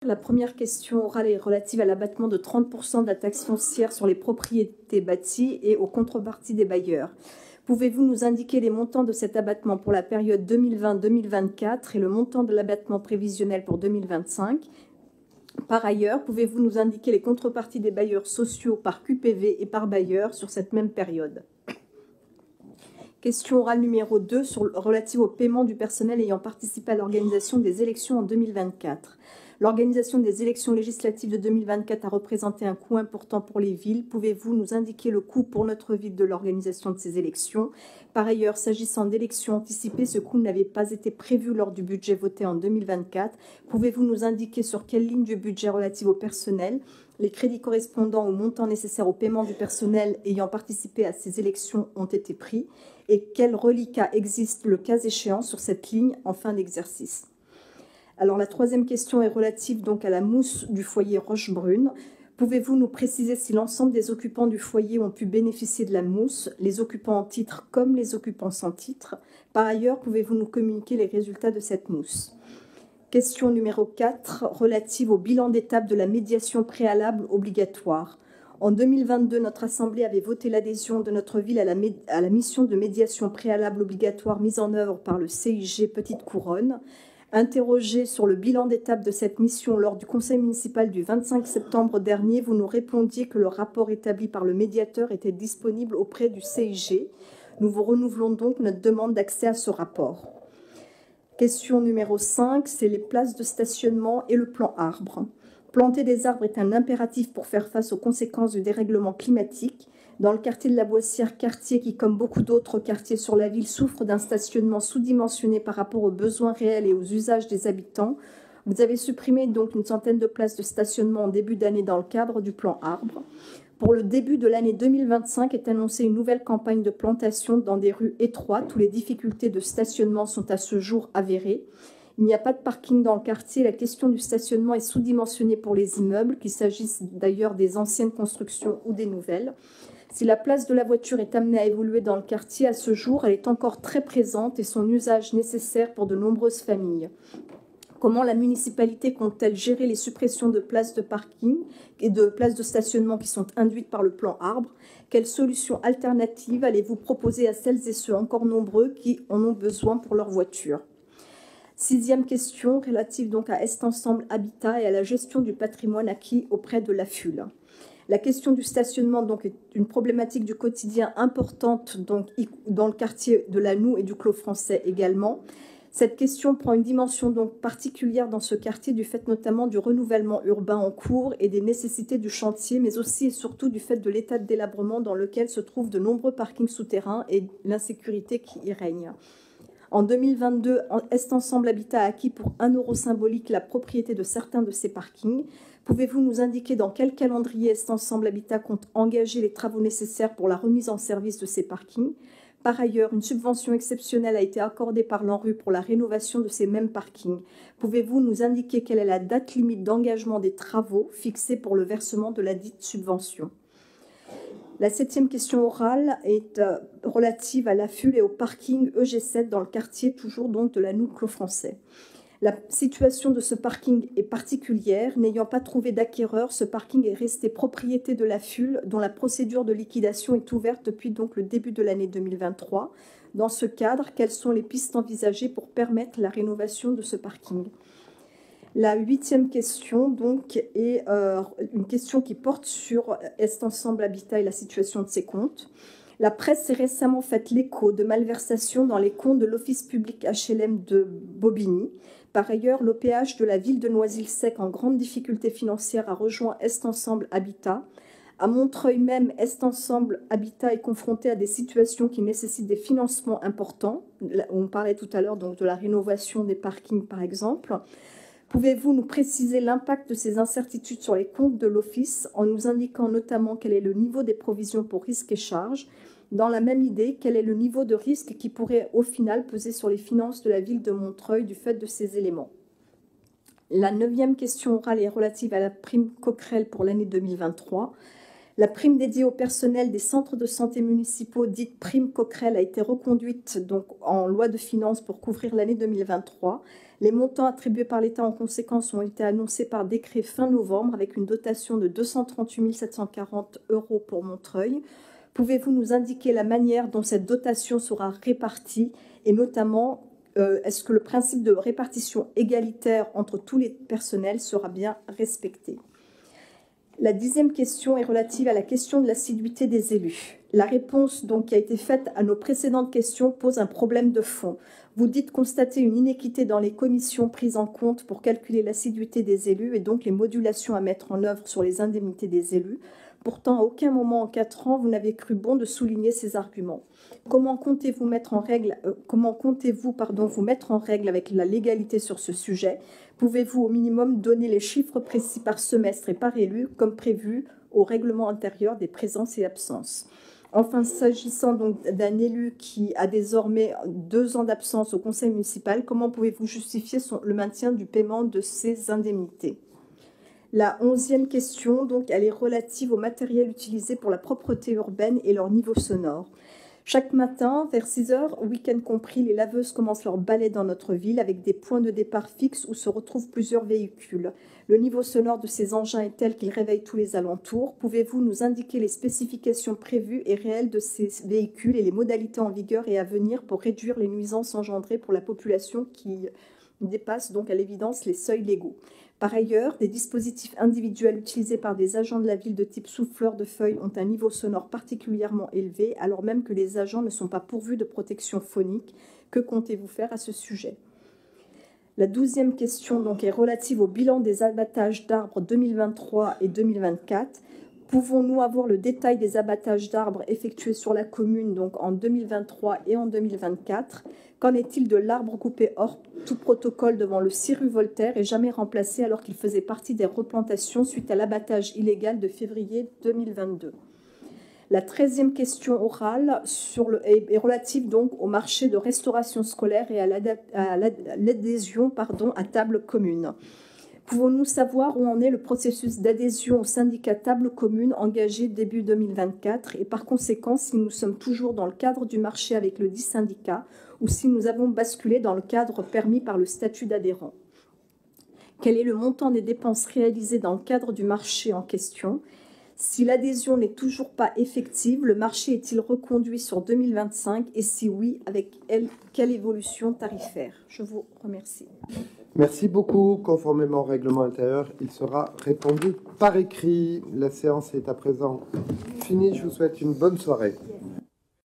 La première question orale est relative à l'abattement de 30% de la taxe foncière sur les propriétés bâties et aux contreparties des bailleurs. Pouvez-vous nous indiquer les montants de cet abattement pour la période 2020-2024 et le montant de l'abattement prévisionnel pour 2025 ? Par ailleurs, pouvez-vous nous indiquer les contreparties des bailleurs sociaux par QPV et par bailleur sur cette même période ? Question orale numéro 2 relative au paiement du personnel ayant participé à l'organisation des élections en 2024. L'organisation des élections législatives de 2024 a représenté un coût important pour les villes. Pouvez-vous nous indiquer le coût pour notre ville de l'organisation de ces élections ? Par ailleurs, s'agissant d'élections anticipées, ce coût n'avait pas été prévu lors du budget voté en 2024. Pouvez-vous nous indiquer sur quelle ligne du budget relative au personnel les crédits correspondant au montant nécessaire au paiement du personnel ayant participé à ces élections ont été pris et quel reliquat existe le cas échéant sur cette ligne en fin d'exercice ? Alors la troisième question est relative donc à la mousse du foyer Rochebrune. Pouvez-vous nous préciser si l'ensemble des occupants du foyer ont pu bénéficier de la mousse, les occupants en titre comme les occupants sans titre ? Par ailleurs, pouvez-vous nous communiquer les résultats de cette mousse ? Question numéro 4, relative au bilan d'étape de la médiation préalable obligatoire. En 2022, notre Assemblée avait voté l'adhésion de notre ville à la mission de médiation préalable obligatoire mise en œuvre par le CIG Petite Couronne. Interrogé sur le bilan d'étape de cette mission lors du Conseil municipal du 25 septembre dernier, vous nous répondiez que le rapport établi par le médiateur était disponible auprès du CIG. Nous vous renouvelons donc notre demande d'accès à ce rapport. Question numéro 5, c'est les places de stationnement et le plan arbre. Planter des arbres est un impératif pour faire face aux conséquences du dérèglement climatique. Dans le quartier de la Boissière, quartier qui, comme beaucoup d'autres quartiers sur la ville, souffre d'un stationnement sous-dimensionné par rapport aux besoins réels et aux usages des habitants, vous avez supprimé donc une centaine de places de stationnement en début d'année dans le cadre du plan arbre. Pour le début de l'année 2025 est annoncée une nouvelle campagne de plantation dans des rues étroites où les difficultés de stationnement sont à ce jour avérées. Il n'y a pas de parking dans le quartier. La question du stationnement est sous-dimensionnée pour les immeubles, qu'il s'agisse d'ailleurs des anciennes constructions ou des nouvelles. Si la place de la voiture est amenée à évoluer dans le quartier, à ce jour, elle est encore très présente et son usage nécessaire pour de nombreuses familles. Comment la municipalité compte-t-elle gérer les suppressions de places de parking et de places de stationnement qui sont induites par le plan arbre ? Quelles solutions alternatives allez-vous proposer à celles et ceux encore nombreux qui en ont besoin pour leur voiture ? Sixième question, relative donc à Est Ensemble Habitat et à la gestion du patrimoine acquis auprès de l'AFUL. La question du stationnement donc, est une problématique du quotidien importante donc, dans le quartier de la Noue et du Clos Français également. Cette question prend une dimension donc particulière dans ce quartier du fait notamment du renouvellement urbain en cours et des nécessités du chantier, mais aussi et surtout du fait de l'état de délabrement dans lequel se trouvent de nombreux parkings souterrains et l'insécurité qui y règne. En 2022, Est Ensemble Habitat a acquis pour 1 € symbolique la propriété de certains de ces parkings. Pouvez-vous nous indiquer dans quel calendrier Est Ensemble Habitat compte engager les travaux nécessaires pour la remise en service de ces parkings ? Par ailleurs, une subvention exceptionnelle a été accordée par l'ANRU pour la rénovation de ces mêmes parkings. Pouvez-vous nous indiquer quelle est la date limite d'engagement des travaux fixée pour le versement de la dite subvention ? La 7e question orale est relative à l'AFUL et au parking EG7 dans le quartier toujours donc de la Noue Clos Français. La situation de ce parking est particulière. N'ayant pas trouvé d'acquéreur, ce parking est resté propriété de l'AFUL, dont la procédure de liquidation est ouverte depuis donc le début de l'année 2023. Dans ce cadre, quelles sont les pistes envisagées pour permettre la rénovation de ce parking ? La 8e question donc, est une question qui porte sur Est Ensemble Habitat et la situation de ses comptes. La presse s'est récemment faite l'écho de malversations dans les comptes de l'Office public HLM de Bobigny. Par ailleurs, l'OPH de la ville de Noisy-le-Sec, en grande difficulté financière, a rejoint Est Ensemble Habitat. À Montreuil même, Est Ensemble Habitat est confronté à des situations qui nécessitent des financements importants. On parlait tout à l'heure donc de la rénovation des parkings, par exemple. Pouvez-vous nous préciser l'impact de ces incertitudes sur les comptes de l'Office en nous indiquant notamment quel est le niveau des provisions pour risques et charges ? Dans la même idée, quel est le niveau de risque qui pourrait au final peser sur les finances de la ville de Montreuil du fait de ces éléments ? La 9e question orale est relative à la prime Coquerel pour l'année 2023. La prime dédiée au personnel des centres de santé municipaux, dite prime Coquerel, a été reconduite donc en loi de finances pour couvrir l'année 2023. Les montants attribués par l'État en conséquence ont été annoncés par décret fin novembre avec une dotation de 238 740 € pour Montreuil. Pouvez-vous nous indiquer la manière dont cette dotation sera répartie et notamment est-ce que le principe de répartition égalitaire entre tous les personnels sera bien respecté? La 10e question est relative à la question de l'assiduité des élus. La réponse donc, qui a été faite à nos précédentes questions pose un problème de fond. Vous dites constater une inéquité dans les commissions prises en compte pour calculer l'assiduité des élus et donc les modulations à mettre en œuvre sur les indemnités des élus. Pourtant, à aucun moment en 4 ans, vous n'avez cru bon de souligner ces arguments. Comment comptez-vous vous mettre en règle avec la légalité sur ce sujet? Pouvez-vous au minimum donner les chiffres précis par semestre et par élu, comme prévu au règlement intérieur des présences et absences? Enfin, s'agissant donc d'un élu qui a désormais 2 ans d'absence au conseil municipal, comment pouvez-vous justifier le maintien du paiement de ces indemnités? La 11e question, donc, elle est relative au matériel utilisé pour la propreté urbaine et leur niveau sonore. Chaque matin, vers 6 heures, week-end compris, les laveuses commencent leur balai dans notre ville avec des points de départ fixes où se retrouvent plusieurs véhicules. Le niveau sonore de ces engins est tel qu'il réveille tous les alentours. Pouvez-vous nous indiquer les spécifications prévues et réelles de ces véhicules et les modalités en vigueur et à venir pour réduire les nuisances engendrées pour la population qui dépasse donc à l'évidence les seuils légaux? Par ailleurs, des dispositifs individuels utilisés par des agents de la ville de type souffleur de feuilles ont un niveau sonore particulièrement élevé, alors même que les agents ne sont pas pourvus de protection phonique. Que comptez-vous faire à ce sujet? La 12e question donc, est relative au bilan des abattages d'arbres 2023 et 2024. Pouvons-nous avoir le détail des abattages d'arbres effectués sur la commune donc en 2023 et en 2024? Qu'en est-il de l'arbre coupé hors tout protocole devant le 6 rue Voltaire et jamais remplacé alors qu'il faisait partie des replantations suite à l'abattage illégal de février 2022? La 13e question orale est relative donc au marché de restauration scolaire et à l'adhésion à table commune. Pouvons-nous savoir où en est le processus d'adhésion au syndicat table commune engagé début 2024 et par conséquent si nous sommes toujours dans le cadre du marché avec le dit syndicat ou si nous avons basculé dans le cadre permis par le statut d'adhérent? Quel est le montant des dépenses réalisées dans le cadre du marché en question? Si l'adhésion n'est toujours pas effective, le marché est-il reconduit sur 2025 et si oui, avec quelle évolution tarifaire? Je vous remercie. Merci beaucoup. Conformément au règlement intérieur, il sera répondu par écrit. La séance est à présent finie. Je vous souhaite une bonne soirée.